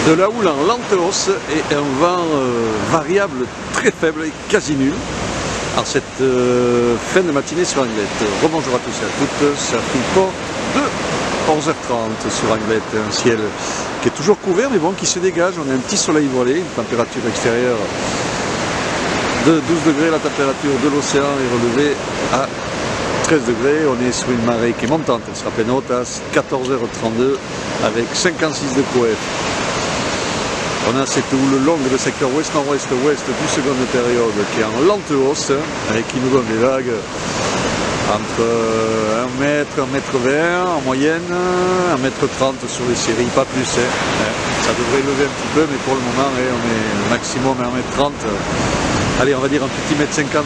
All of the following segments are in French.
De la houle en lente hausse et un vent variable très faible et quasi nul en cette fin de matinée sur Anglette. Rebonjour à tous et à toutes, c'est Freeport de 11h30 sur Anglette, un ciel qui est toujours couvert mais bon qui se dégage, on a un petit soleil voilé, une température extérieure de 12 degrés, la température de l'océan est relevée à 13 degrés, on est sur une marée qui est montante, elle sera pleine haute à 14h32 avec 56 de coef. On a cette houle longue de secteur ouest-nord-ouest-ouest du seconde période qui est en lente hausse et qui nous donne des vagues entre 1 mètre, 1 mètre 20 en moyenne, 1 mètre 30 sur les séries, pas plus. Ça devrait lever un petit peu mais pour le moment on est maximum à 1 mètre 30. Allez, on va dire un petit mètre 50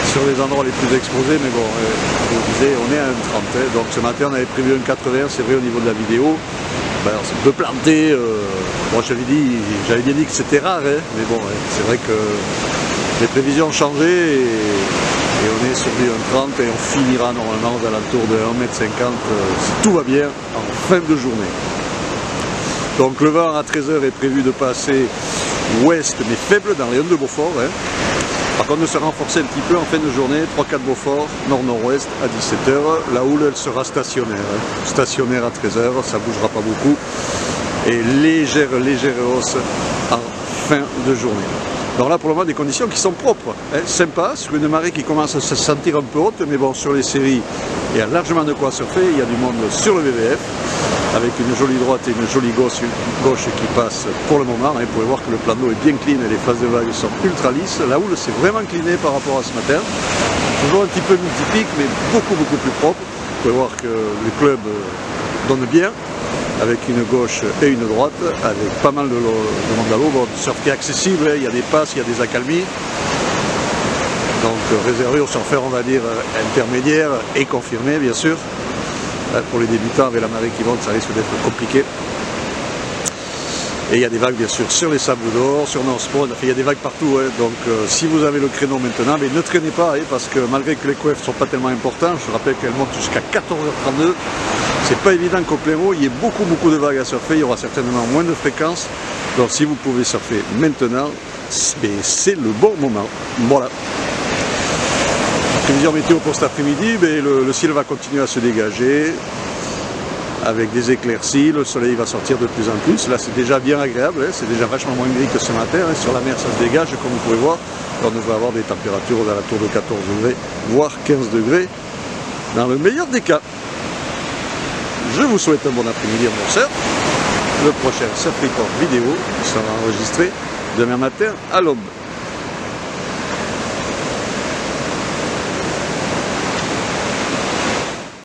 sur les endroits les plus exposés, mais bon, je vous disais, on est à 1,30. Donc ce matin on avait prévu un 80, c'est vrai au niveau de la vidéo. Ben, ça peut planter, bon j'avais bien dit que c'était rare, mais bon, c'est vrai que les prévisions ont changé et on est sur du 1,30 et on finira normalement aux alentours de 1,50 m si tout va bien en fin de journée. Donc le vent à 13h est prévu de passer ouest mais faible dans les Ondes de Beaufort. Par contre, il se renforcer un petit peu en fin de journée, 3-4 Beaufort, nord-nord-ouest à 17h. La houle, elle sera stationnaire. Stationnaire à 13h, ça ne bougera pas beaucoup. Et légère hausse en fin de journée. Donc là, pour le moment, des conditions qui sont propres. Sympa, sur une marée qui commence à se sentir un peu haute, mais bon, sur les séries, il y a largement de quoi surfer. Il y a du monde sur le VVF, avec une jolie droite et une jolie gauche qui passe pour le moment. Vous pouvez voir que le plan d'eau est bien clean et les phases de vagues sont ultra lisses. La houle s'est vraiment cleanée par rapport à ce matin. Toujours un petit peu multiplique, mais beaucoup plus propre. Vous pouvez voir que le club donne bien, avec une gauche et une droite, avec pas mal de monde à l'eau. Bon, du surf qui est accessible, il y a des passes, il y a des accalmies. Donc réservé aux surfeurs, on va dire, intermédiaires et confirmés, bien sûr. Pour les débutants, avec la marée qui monte, ça risque d'être compliqué. Et il y a des vagues, bien sûr, sur les sables d'or, sur North Spawn, enfin, il y a des vagues partout. Donc si vous avez le créneau maintenant, mais ne traînez pas, parce que malgré que les coefs ne sont pas tellement importants, je rappelle qu'elles montent jusqu'à 14h32, c'est pas évident qu'au plein eau, il y ait beaucoup de vagues à surfer, il y aura certainement moins de fréquences. Donc si vous pouvez surfer maintenant, c'est le bon moment. Voilà. Prévision météo pour cet après-midi, le ciel va continuer à se dégager avec des éclaircies, le soleil va sortir de plus en plus. Là c'est déjà bien agréable, c'est déjà vachement moins gris que ce matin. Sur la mer ça se dégage comme vous pouvez voir. On devrait avoir des températures aux alentours de 14 degrés, voire 15 degrés dans le meilleur des cas. Je vous souhaite un bon après-midi en bon surf. Le prochain Surf Report vidéo sera enregistré demain matin à l'aube.